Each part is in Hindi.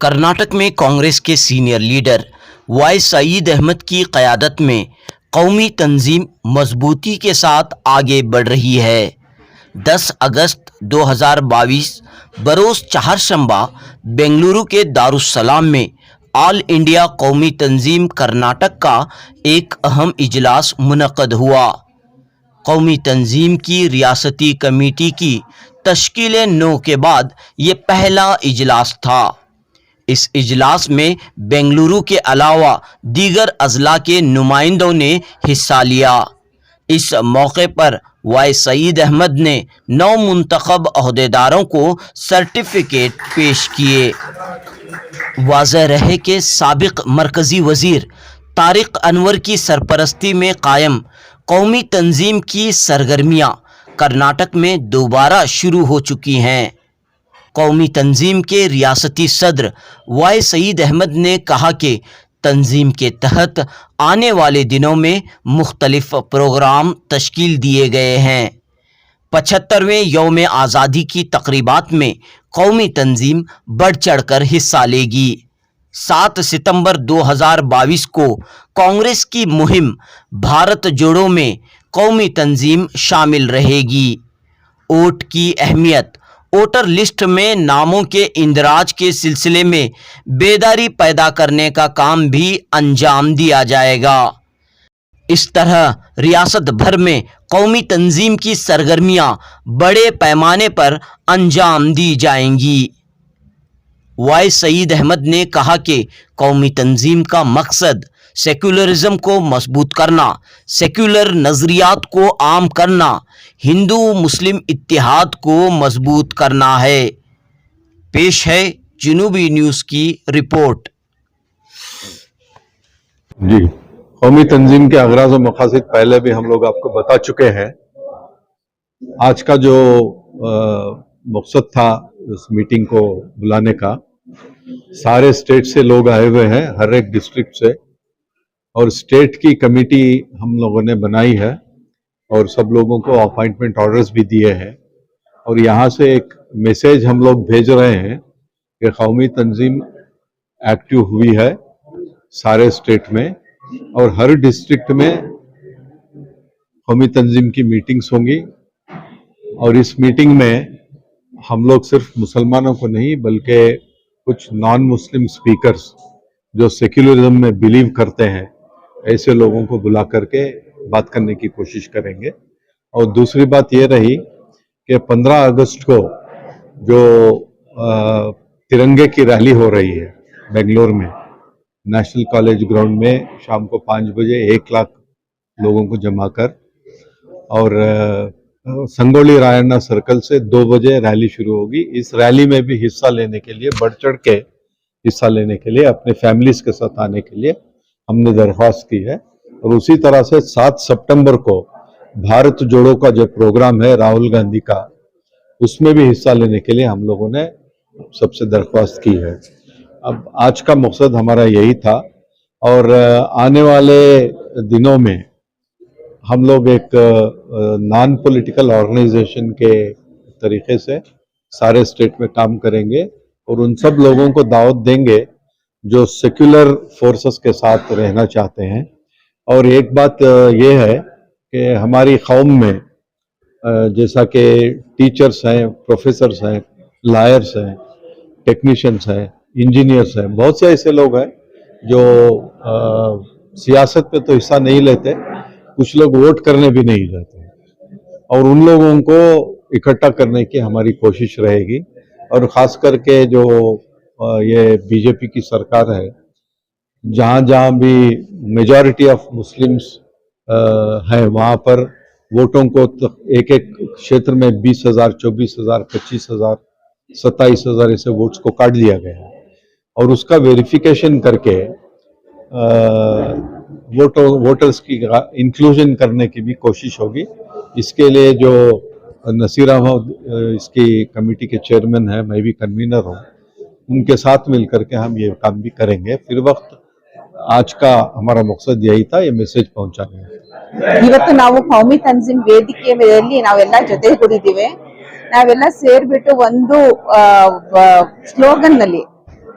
कर्नाटक में कांग्रेस के senior leader Y Saeed Ahmed की क़यादत में कौमी तंजीम मजबूती के साथ आगे बढ़ रही है। 10 अगस्त 2022 बरोज़ चहारशंबा बेंगलुरु के दारुस्सलाम में ऑल इंडिया कौमी तंजीम कर्नाटक का एक अहम इजलास मुनक़्क़द हुआ। कौमी तंजीम की रियासती कमेटी की तश्कील 9 के बाद ये पहला इजलास था। इस इजलास में बेंगलुरु के अलावा दीगर अजला के नुमाइंदों ने हिस्सा लिया। इस मौके पर वाई सईद अहमद ने 9 मुंतखब अहदेदारों को सर्टिफिकेट पेश किए। वाज़ेह रहे कि साबिक मरकज़ी वज़ीर तारिक अनवर की सरपरस्ती में कायम कौमी तंजीम की सरगर्मियाँ कर्नाटक में दोबारा शुरू हो चुकी हैं। कौमी तंजीम के रियासती सदर वाई सईद अहमद ने कहा कि तंजीम के तहत आने वाले दिनों में मुख्तलिफ प्रोग्राम तश्कील दिए गए हैं। 75वें यौम आज़ादी की तक़रीबात में कौमी तंजीम बढ़ चढ़ कर हिस्सा लेगी। 7 सितंबर 2022 को कांग्रेस की मुहिम भारत जोड़ो में कौमी तंजीम शामिल रहेगी। वोट की अहमियत, वोटर लिस्ट में नामों के इंदराज के सिलसिले में बेदारी पैदा करने का काम भी अंजाम दिया जाएगा। इस तरह रियासत भर में कौमी तंजीम की सरगर्मियां बड़े पैमाने पर अंजाम दी जाएंगी। वाई सईद अहमद ने कहा कि कौमी तंजीम का मकसद सेक्युलरिज्म को मजबूत करना, सेक्युलर नज़रियात को आम करना, हिंदू मुस्लिम इत्तेहाद को मजबूत करना है। पेश है जुनूबी न्यूज़ की रिपोर्ट। जी, कौमी तंजीम के अगराज़ और मकासद पहले भी हम लोग आपको बता चुके हैं। आज का जो मकसद था इस मीटिंग को बुलाने का, सारे स्टेट से लोग आए हुए हैं, हर एक डिस्ट्रिक्ट से, और स्टेट की कमेटी हम लोगों ने बनाई है और सब लोगों को अपॉइंटमेंट ऑर्डर्स भी दिए हैं। और यहाँ से एक मैसेज हम लोग भेज रहे हैं कि कौमी तंजीम एक्टिव हुई है सारे स्टेट में, और हर डिस्ट्रिक्ट में कौमी तंजीम की मीटिंग्स होंगी। और इस मीटिंग में हम लोग सिर्फ मुसलमानों को नहीं बल्कि कुछ नॉन मुस्लिम स्पीकर्स जो सेक्युलरिज्म में बिलीव करते हैं ऐसे लोगों को बुला करके बात करने की कोशिश करेंगे। और दूसरी बात ये रही कि 15 अगस्त को जो तिरंगे की रैली हो रही है बेंगलोर में नेशनल कॉलेज ग्राउंड में शाम को 5 बजे 1 लाख लोगों को जमा कर, और संगोली रायण्णा सर्कल से 2 बजे रैली शुरू होगी। इस रैली में भी हिस्सा लेने के लिए, बढ़ चढ़ के हिस्सा लेने के लिए, अपने फैमिलीज के साथ आने के लिए हमने दरख्वास्त की है। और उसी तरह से 7 सितंबर को भारत जोड़ो का जो प्रोग्राम है राहुल गांधी का, उसमें भी हिस्सा लेने के लिए हम लोगों ने सबसे दरख्वास्त की है। अब आज का मकसद हमारा यही था, और आने वाले दिनों में हम लोग एक नॉन पॉलिटिकल ऑर्गेनाइजेशन के तरीके से सारे स्टेट में काम करेंगे और उन सब लोगों को दावत देंगे जो सेक्युलर फोर्सेस के साथ रहना चाहते हैं। और एक बात ये है कि हमारी कौम में जैसा कि टीचर्स हैं, प्रोफेसर्स हैं, लॉयर्स हैं, टेक्नीशियंस हैं, इंजीनियर्स हैं, बहुत से ऐसे लोग हैं जो सियासत में तो हिस्सा नहीं लेते, कुछ लोग वोट करने भी नहीं जाते, और उन लोगों को इकट्ठा करने की हमारी कोशिश रहेगी। और ख़ास करके जो ये बीजेपी की सरकार है, जहाँ जहाँ भी मेजॉरिटी ऑफ मुस्लिम्स है वहाँ पर वोटों को एक एक क्षेत्र में 20,000, 24,000, 25,000, 27,000 ऐसे वोट्स को काट दिया गया है। और उसका वेरिफिकेशन करके वोटर्स की इंक्लूजन करने की भी कोशिश होगी। इसके लिए जो नसीर अहमद इसकी कमेटी के चेयरमैन है, मैं भी कन्वीनर हूँ, उनके साथ मिलकर के हम ये काम भी करेंगे। फिर वक्त आज का हमारा मकसद यही था, ये मैसेज पहुंचाने। ಇವತ್ತು ನಾವು ಕೌಮಿ ತಂಜಿಮ್ ವೇದಿಕೆಯಲ್ಲಿ ನಾವೆಲ್ಲ ಜೊತೆಗೂಡಿದ್ದೀವಿ. ನಾವೆಲ್ಲ ಸೇರ್ಬಿಟ್ಟು ಒಂದು ಸ್ಲೋಗನ್ ನಲ್ಲಿ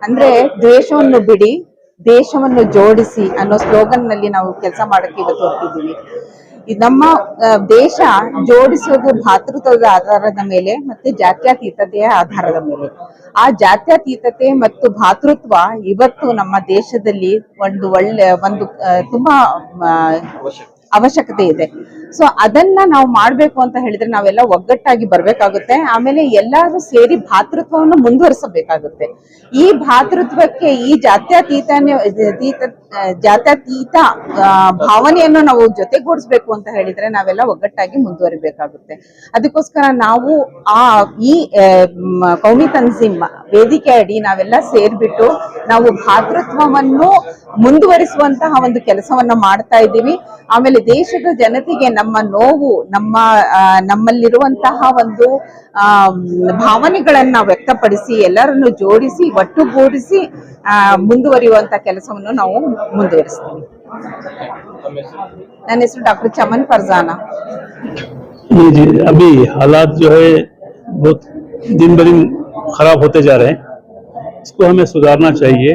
ಅಂದ್ರೆ ದ್ವೇಷವನ್ನು ಬಿಡಿ ದೇಶವನ್ನು ಜೋಡಿಸಿ ಅನ್ನೋ ಸ್ಲೋಗನ್ ನಲ್ಲಿ ನಾವು ಕೆಲಸ ಮಾಡಕ್ಕೆ ಇವತ್ತು ಹೊರಟಿದ್ದೀವಿ. ನಮ್ಮ ದೇಶ ಜೋಡಿಸೋದು ಭಾತೃತ್ವದ ಆಧಾರದ ಮೇಲೆ ಮತ್ತೆ ಜಾತ್ಯತೀತತೆಯ ಆಧಾರದ ಮೇಲೆ. ಆ ಜಾತ್ಯತೀತತೆ ಮತ್ತು ಭಾತೃತ್ವ ಇವತ್ತು ನಮ್ಮ ದೇಶದಲ್ಲಿ ಒಂದು ತುಂಬಾ ಅವಶ್ಯಕತೆ ಇದೆ. ಸೊ ಅದನ್ನ ನಾವು ಮಾಡ್ಬೇಕು ಅಂತ ಹೇಳಿದ್ರೆ ನಾವೆಲ್ಲ ಒಗ್ಗಟ್ಟಾಗಿ ಬರ್ಬೇಕಾಗುತ್ತೆ. ಆಮೇಲೆ ಎಲ್ಲರೂ ಸೇರಿ ಭಾತೃತ್ವವನ್ನು ಮುಂದುವರಿಸಬೇಕಾಗುತ್ತೆ. ಈ ಭಾತೃತ್ವಕ್ಕೆ ಈ ಜಾತ್ಯತೀತ ಭಾವನೆಯನ್ನು ನಾವು ಜೊತೆಗೂಡಿಸ್ಬೇಕು ಅಂತ ಹೇಳಿದ್ರೆ ನಾವೆಲ್ಲ ಒಗ್ಗಟ್ಟಾಗಿ ಮುಂದುವರಿಬೇಕಾಗುತ್ತೆ. ಅದಕ್ಕೋಸ್ಕರ ನಾವು ಈ ಕೌಮಿ ತನ್ಜೀಮ್ ವೇದಿಕೆ ಅಡಿ ನಾವೆಲ್ಲ ಸೇರ್ಬಿಟ್ಟು ನಾವು ಭಾತೃತ್ವವನ್ನು ಮುಂದುವರಿಸುವಂತಹ ಒಂದು ಕೆಲಸವನ್ನ ಮಾಡ್ತಾ ಇದ್ದೀವಿ. ಆಮೇಲೆ ದೇಶದ ಜನತೆಗೆ ನಮ್ಮ ನೋವು, ನಮ್ಮಲ್ಲಿರುವಂತಹ ಒಂದು ಭಾವನೆಗಳನ್ನ ವ್ಯಕ್ತಪಡಿಸಿ ಎಲ್ಲರನ್ನು ಜೋಡಿಸಿ ಒಟ್ಟುಗೂಡಿಸಿ ಮುಂದುವರಿಯುವಂತ ಕೆಲಸವನ್ನು ನಾವು ಮುಂದುವರಿಸ್ತೀವಿ. ನನ್ನ ಹೆಸರು ಡಾಕ್ಟರ್ ಚಮನ್ फरजाना। जी, अभी हालात जो है बहुत दिन ब दिन खराब होते जा रहे हैं, इसको हमें सुधारना चाहिए।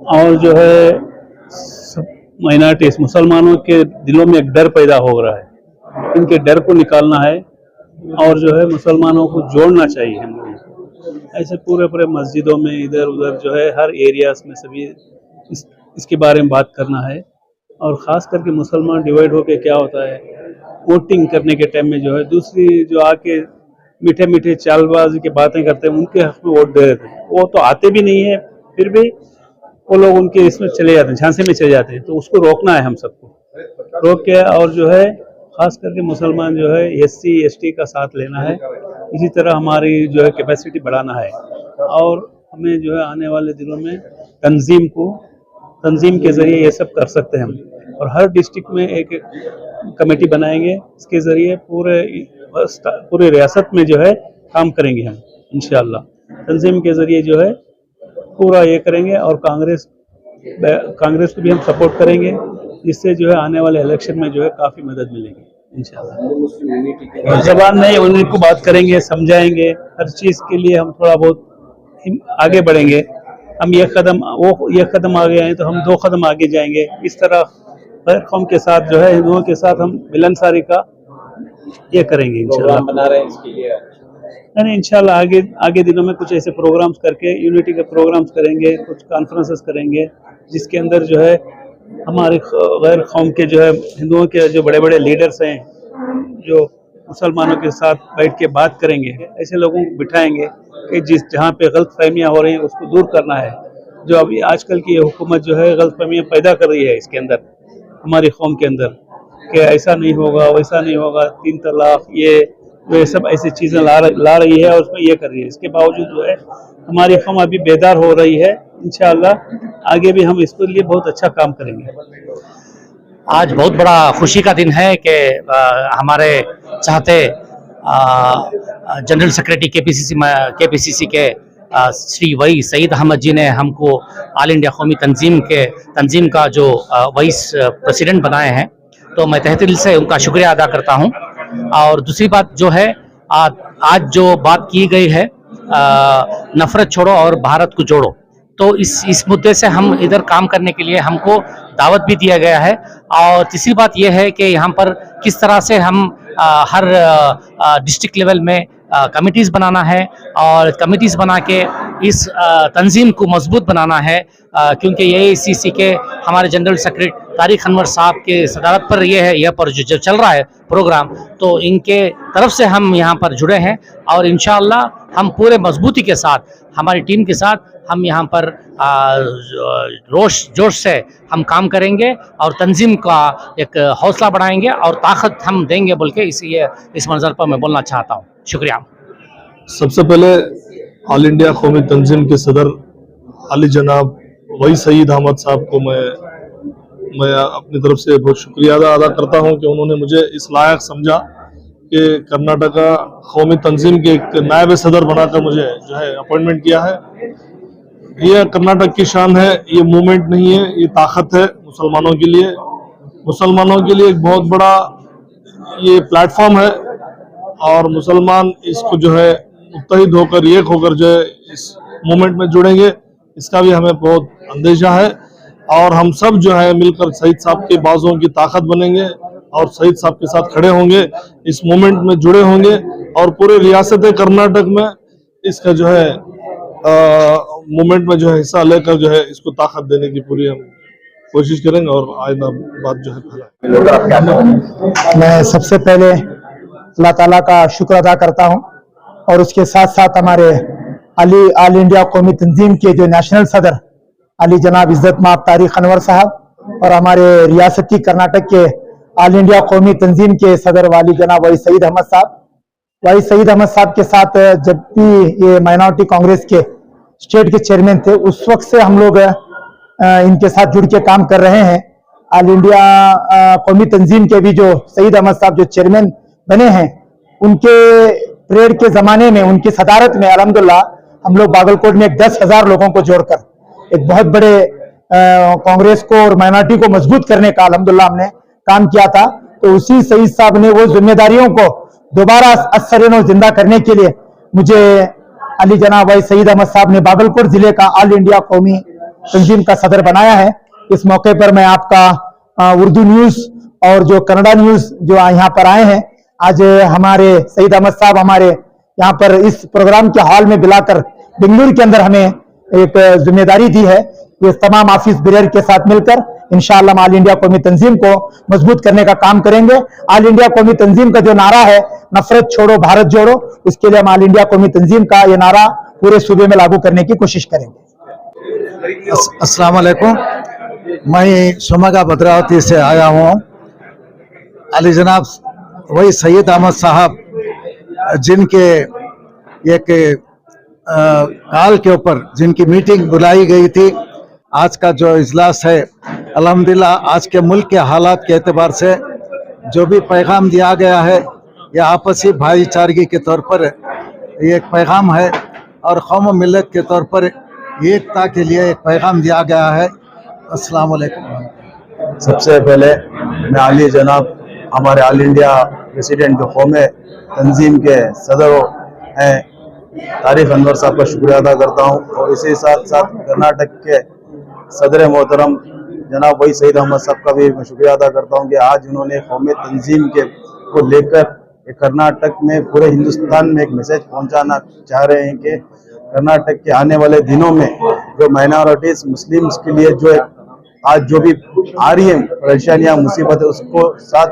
और जो है माइनॉरिटीज मुसलमानों के दिलों में एक डर पैदा हो रहा है, इनके डर को निकालना है और जो है मुसलमानों को जोड़ना चाहिए हम लोगों को। ऐसे पूरे मस्जिदों में इधर उधर जो है हर एरियाज में सभी इसके बारे में बात करना है। और ख़ास करके मुसलमान डिवाइड होकर क्या होता है, वोटिंग करने के टाइम में जो है दूसरी जो आके मीठे मीठे चालबाजी की बातें करते हैं उनके हक में वोट दे देते हैं। वो तो आते भी नहीं है, फिर भी वो लोग उनके इसमें चले जाते हैं, झांसे में चले जाते हैं। तो उसको रोकना है हम सबको, रोक के और जो है खास करके मुसलमान जो है SC ST का साथ लेना है। इसी तरह हमारी जो है कैपेसिटी बढ़ाना है और हमें जो है आने वाले दिनों में तंजीम के ज़रिए ये सब कर सकते हैं हम। और हर डिस्ट्रिक्ट में एक कमेटी बनाएंगे, इसके ज़रिए पूरे रियासत में जो है काम करेंगे हम इंशाअल्लाह। तंजीम के ज़रिए जो है पूरा ये करेंगे और कांग्रेस को भी हम सपोर्ट करेंगे, जिससे जो है आने वाले इलेक्शन में जो है काफ़ी मदद मिलेगी इंशाअल्लाह। जबान नहीं उनको बात करेंगे, समझाएंगे, हर चीज़ के लिए हम थोड़ा बहुत आगे बढ़ेंगे। हम ये कदम आगे आए तो हम 2 कदम आगे जाएंगे। इस तरह गैर कौम के साथ जो है हिंदुओं के साथ हम मिलनसारी का ये करेंगे इंशाअल्लाह। बना रहे हैं इसके लिए इंशाअल्लाह आगे दिनों में कुछ ऐसे प्रोग्राम्स करके यूनिटी के प्रोग्राम्स करेंगे, कुछ कॉन्फ्रेंसेस करेंगे, जिसके अंदर जो है हमारे गैर कौम के जो है हिंदुओं के जो बड़े बड़े लीडर्स हैं जो मुसलमानों के साथ बैठ के बात करेंगे, ऐसे लोगों को बिठाएंगे कि जहाँ पे गलत फहमियाँ हो रही हैं उसको दूर करना है। जो अभी आजकल की हुकूमत जो है गलत फहमियाँ पैदा कर रही है इसके अंदर, हमारी कौम के अंदर, कि ऐसा नहीं होगा वैसा नहीं होगा, 3 तलाक ये सब ऐसी चीज़ें ला रही है और उसमें ये कर रही है। इसके बावजूद जो है हमारी कौम अभी बेदार हो रही है। इंशाअल्लाह आगे भी हम इसके लिए बहुत अच्छा काम करेंगे। आज बहुत बड़ा खुशी का दिन है कि हमारे चाहते जनरल सेक्रेटरी KPCC के श्री वही सईद अहमद जी ने हमको ऑल इंडिया कौमी तंजीम का जो वाइस प्रेसिडेंट बनाए हैं, तो मैं तहे दिल से उनका शुक्रिया अदा करता हूं। और दूसरी बात जो है आज जो बात की गई है नफरत छोड़ो और भारत को जोड़ो, तो इस मुद्दे से हम इधर काम करने के लिए हमको दावत भी दिया गया है। और तीसरी बात यह है कि यहाँ पर किस तरह से हम हर डिस्ट्रिक्ट लेवल में कमिटीज़ बनाना है और कमिटीज़ बना के इस तंजीम को मजबूत बनाना है, क्योंकि AICC के हमारे जनरल सेक्रेटरी तारिक अनवर साहब के सदारत पर यह पर जो चल रहा है प्रोग्राम, तो इनके तरफ से हम यहाँ पर जुड़े हैं और इंशाअल्लाह हम पूरे मजबूती के साथ हमारी टीम के साथ हम यहाँ पर जोश से हम काम करेंगे और तंजीम का एक हौसला बढ़ाएंगे और ताकत हम देंगे बोल के इस मंजर पर मैं बोलना चाहता हूँ। शुक्रिया। सबसे पहले ऑल इंडिया कौमी तंजीम के सदर अली जनाब वही सईद अहमद साहब को मैं अपनी तरफ से बहुत शुक्रिया अदा करता हूं कि उन्होंने मुझे इस लायक समझा कि कर्नाटका कौमी तंजीम के एक नायब सदर बनाकर मुझे जो है अपॉइंटमेंट किया है। यह कर्नाटक की शान है, ये मूवमेंट नहीं है, ये ताकत है मुसलमानों के लिए। मुसलमानों के लिए एक बहुत बड़ा ये प्लेटफॉर्म है और मुसलमान इसको जो है मुत्तहिद होकर एक होकर जो है इस मूवमेंट में जुड़ेंगे इसका भी हमें बहुत अंदेशा है। और हम सब जो है मिलकर शहीद साहब के बाजुओं की ताकत बनेंगे और शहीद साहब के साथ खड़े होंगे, इस मूवमेंट में जुड़े होंगे और पूरे रियासत कर्नाटक में इसका जो है मूवमेंट में जो है हिस्सा लेकर जो है इसको ताकत देने की पूरी हम कोशिश करेंगे और आइंदा बात जो है फैलाएंगे। मैं सबसे पहले अल्लाह ताला का शुक्र अदा करता हूं और उसके साथ साथ हमारे ऑल इंडिया कौमी तंजीम के जो नेशनल सदर अली जनाब इज्जत माब तारिक अनवर साहब और हमारे रियासती कर्नाटक के ऑल इंडिया कौमी तंजीम के सदर वाली जनाब वही सईद अहमद साहब। वही सईद अहमद साहब के साथ जब भी ये माइनॉरिटी कांग्रेस के स्टेट के चेयरमैन थे उस वक्त से हम लोग इनके साथ जुड़ के काम कर रहे हैं। ऑल इंडिया कौमी तंजीम के भी जो सईद अहमद साहब जो चेयरमैन बने हैं उनके परेड के जमाने में उनकी सदारत में अल्हम्दुलिल्लाह हम लोग बागलकोट में 10,000 लोगों को जोड़कर एक बहुत बड़े कांग्रेस को और माइनॉरिटी को मजबूत करने का अल्हम्दुलिल्लाह हमने काम किया था। तो उसी सईद साहब ने वो जिम्मेदारियों को दोबारा असरनो जिंदा करने के लिए मुझे अली जनाब भाई सईद अहमद साहब ने बागलकोट जिले का ऑल इंडिया कौमी तंजीम का सदर बनाया है। इस मौके पर मैं आपका उर्दू न्यूज और जो कन्नड़ा न्यूज जो यहाँ पर आए हैं, आज हमारे सईद अहमद साहब हमारे यहाँ पर इस प्रोग्राम के हॉल में बुलाकर बेंगलुरु के अंदर हमें एक जिम्मेदारी दी है। ये तमाम ऑफिस बिरर के साथ मिलकर इंशाअल्लाह हम ऑल इंडिया कौमी तंजीम को मजबूत करने का काम करेंगे। ऑल इंडिया कौमी तंजीम का जो नारा है नफरत छोड़ो भारत जोड़ो, उसके लिए हम ऑल इंडिया कौमी तंजीम का ये नारा पूरे सूबे में लागू करने की कोशिश करेंगे। अस्सलाम वालेकुम, मैं सोमगा भद्रावती से आया हूँ। अली जनाब वही सैयद अहमद साहब जिनके एक काल के ऊपर जिनकी मीटिंग बुलाई गई थी, आज का जो इजलास है अल्हम्दुलिल्लाह आज के मुल्क के हालात के एतबार से जो भी पैगाम दिया गया है यह आपसी भाईचारगी के तौर पर ये एक पैगाम है और कौम मिल्लत के तौर पर एकता के लिए एक पैगाम दिया गया है। अस्सलाम वालेकुम। सबसे पहले मैं आली जनाब हमारे ऑल इंडिया प्रेसिडेंट जो कौमी तंजीम के सदर हैं तारिक अनवर साहब का शुक्रिया अदा करता हूं और इसी साथ साथ कर्नाटक के सदर मोहतरम जनाब वही सईद अहमद साहब का भी मैं शुक्रिया अदा करता हूं कि आज उन्होंने कौमी तंजीम के को लेकर कर्नाटक में पूरे हिंदुस्तान में एक मैसेज पहुंचाना चाह रहे हैं कि कर्नाटक के आने वाले दिनों में जो माइनॉरिटीज मुस्लिम्स के लिए जो आज जो भी आ रही है परेशानियां मुसीबत है उसको साथ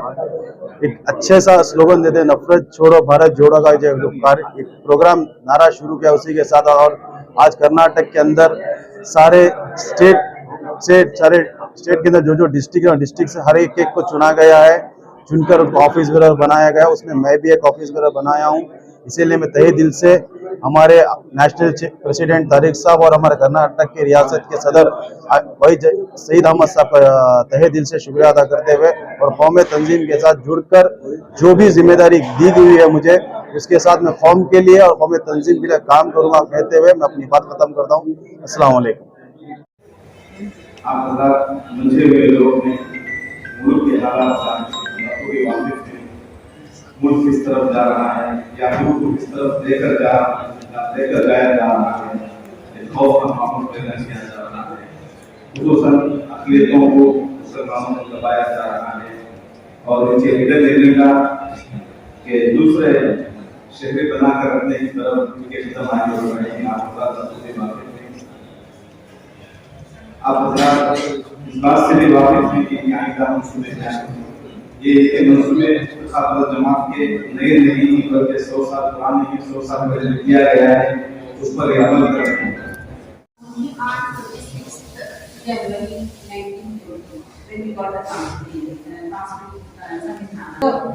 एक अच्छे सा स्लोगन देते नफरत छोड़ो भारत जोड़ो का जो एक प्रोग्राम नारा शुरू किया उसी के साथ। और आज कर्नाटक के अंदर सारे स्टेट के अंदर जो डिस्ट्रिक्ट से हर एक को चुना गया है, चुनकर ऑफिस बेरर बनाया गया। उसमें मैं भी एक ऑफिस बेरर बनाया हूँ। इसीलिए मैं तहे दिल से हमारे नेशनल प्रेसिडेंट तारिक साहब और हमारे कर्नाटक के रियासत के सदर भाई सईद अहमद साहब का तहे दिल से शुक्रिया अदा करते हुए और कौम तंजीम के साथ जुड़कर जो भी जिम्मेदारी दी गई है मुझे उसके साथ मैं कौम के लिए और कौम तंजीम के लिए काम करूंगा कहते हुए मैं अपनी बात खत्म करता हूँ। अस्सलाम वालेकुम। मुल्क किस तरफ जा रहा है या मुल्क को किस तरफ लेकर जाया जा रहा है, खौफ का माहौल पैदा किया जा रहा है, खुसूसन अक़लियतों को मुसलमानों को दबाया जा रहा है और इनके हिडन एजेंडा के दूसरे शहरी बनाकर रखने की तरफ उनके कदम आगे बढ़ रहे हैं। आप इस बात से भी वाकिफ हैं कि आइंदा मंसूबे क्या हैं। ये मंसूबे जमात के नए नहीं बल्कि 100 साल पुराने 100 साल पहले किया गया है, उस पर अमल कर रहे हैं।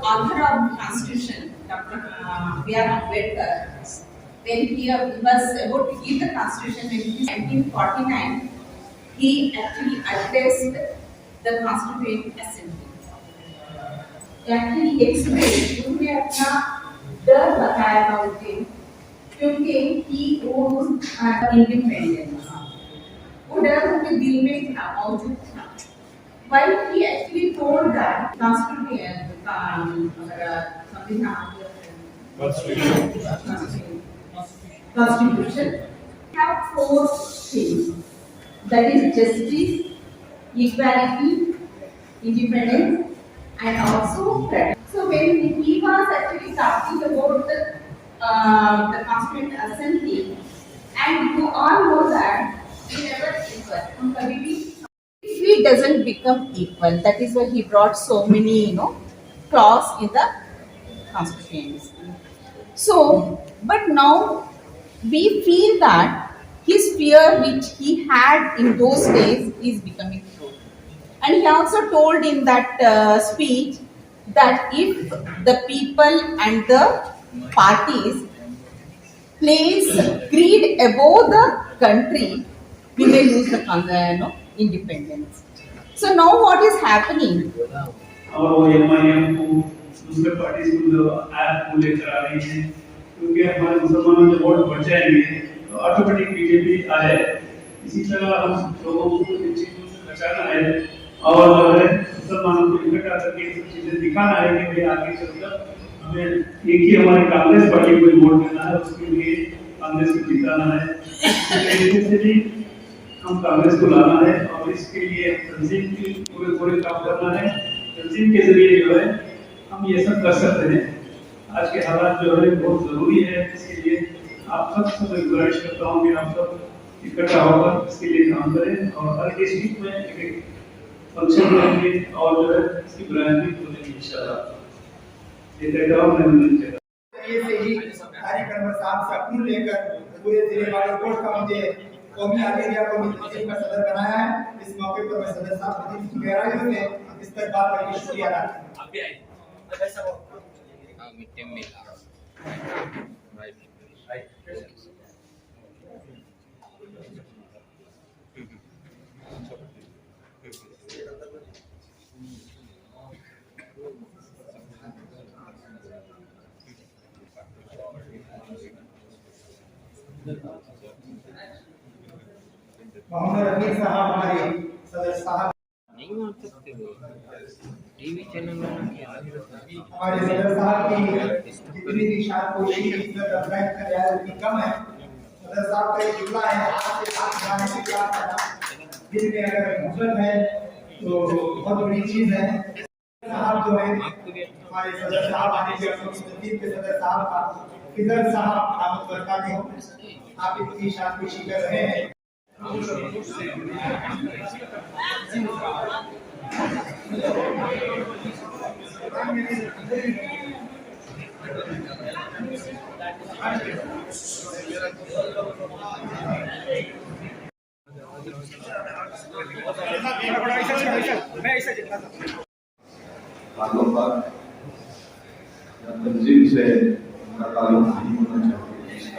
Author of the Constitution, Dr. B.R. Ambedkar, when he was about to give the Constitution in 1949, he actually addressed the Constituent Assembly. Actually explained उन्होंने अपना डर बताया था उसे, क्योंकि he owns independence. वो डर उनके दिल में था, मौजूद था. While he actually told that Constitution have four things. That is justice, equality, independence, and also freedom. So when he was actually talking about the Constituent Assembly, and you all know that we never equal. If it doesn't become equal, that is why he brought so many, clause in the Constitution. So, but now we feel that his fear which he had in those days is becoming true. And he also told in that speech that if the people and the parties place greed above the country, we may lose the independence. So now what is happening? और वो एमआईएम को दूसरे पार्टी को ऐप को लेकर आ रही है, क्योंकि हमारे मुसलमानों के वोट बढ़ जाएंगे तो ऑटोमेटिक बीजेपी आए। इसी तरह हम लोगों को इन चीजों से बचाना है और जो है मुसलमानों को इकट्ठा करके ये सब चीजें दिखाना है कि भाई आगे चलकर हमें एक ही हमारी कांग्रेस पार्टी को वोट देना है, उसके लिए कांग्रेस को जिताना है। हम कांग्रेस को लाना है और इसके लिए तंजीम की पूरे काम करना है। तंजीम के जरिए जो है हम ये सब कर सकते हैं। आज के हालात जो है बहुत जरूरी है, इसके लिए आप सबसे मैं गुजारिश करता हूँ कि आप सब इकट्ठा होकर इसके लिए काम करें और हर डिस्ट्रिक्ट में एक फंक्शन करेंगे और जो है इसकी ब्रांडिंग करेंगे इंशाल्लाह। ये कहता मैं कार्यक्रम साहब से अपनी लेकर पूरे जिले वाले कोर्ट का मुझे कौमी आल इंडिया कौमी तंजीम का सदर बनाया है। इस मौके पर मैं सदर साहब की गहराइयों से इस्तकबाल करके शुक्रिया अदा करता हूं। मोहम्मद रफीक साहब हमारे सदर साहब टीवी चैनल हमारे सदर साहब की जितनी भी शानकोशी इज्जत अफजाई कर रहा है उतनी कम है। सदर साहब का एक जुमला है, हाथ से हाथ मिलाने की बात करना दिल में अगर मुहब्बत है तो बहुत बड़ी चीज है। साहब जो है हमारे सदर साहब आने के तंजीम के सदर साहब का फिजर साहब आमद बरकाते हो, आप इतनी शानकोशी कर रहे हैं। तंजीम से उनका ताल्लुक नहीं होना चाहिए, इसका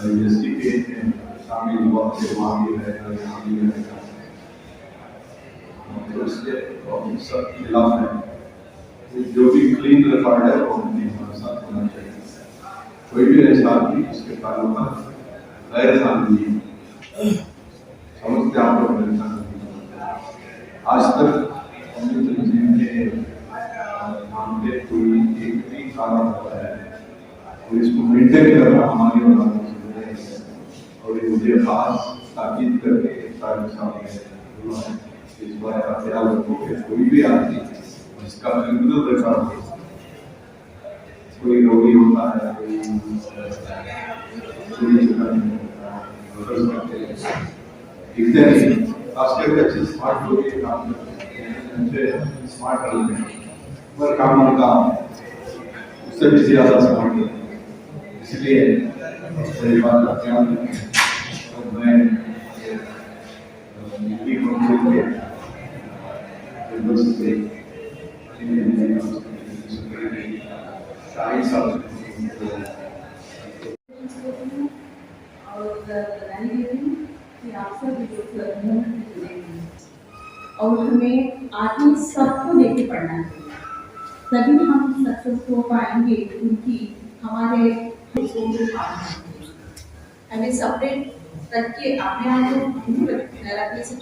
यूनिवर्सिटी के शामिल हुआ के वहाँ भी रहेगा, यहाँ भी रहेगा, तो इसलिए सब खिलाफ है। जो भी क्लीन रिकॉर्ड है वो हमारे साथ होना चाहिए। कोई भी ऐसा आदमी इसके ताल्लुक गैर कानूनी समझते आप लोग आज तक तंजीम के नाम पे कोई एक भी कारण होता है और इसको मेंटेन करना हमारी और ये मुझे खास ताकीद करके सारे सामने इस बार का ख्याल रखो कि कोई भी आदमी जिसका क्रिमिनल रिकॉर्ड हो, कोई रोगी होता है, कोई दिखते नहीं, खासकर अच्छे स्मार्ट लोग ये काम करते हैं, अच्छे स्मार्ट लोग हैं, पर काम उनका उससे भी ज्यादा स्मार्ट है। इसलिए मेरी बात का ख्याल रखें और मैं और हमें आगे सबको लेके पढ़ना चाहिए, तभी हम सक्सेस हो पाएंगे। क्योंकि हमारे हमें सेपरेट करके अपने आप को रखने से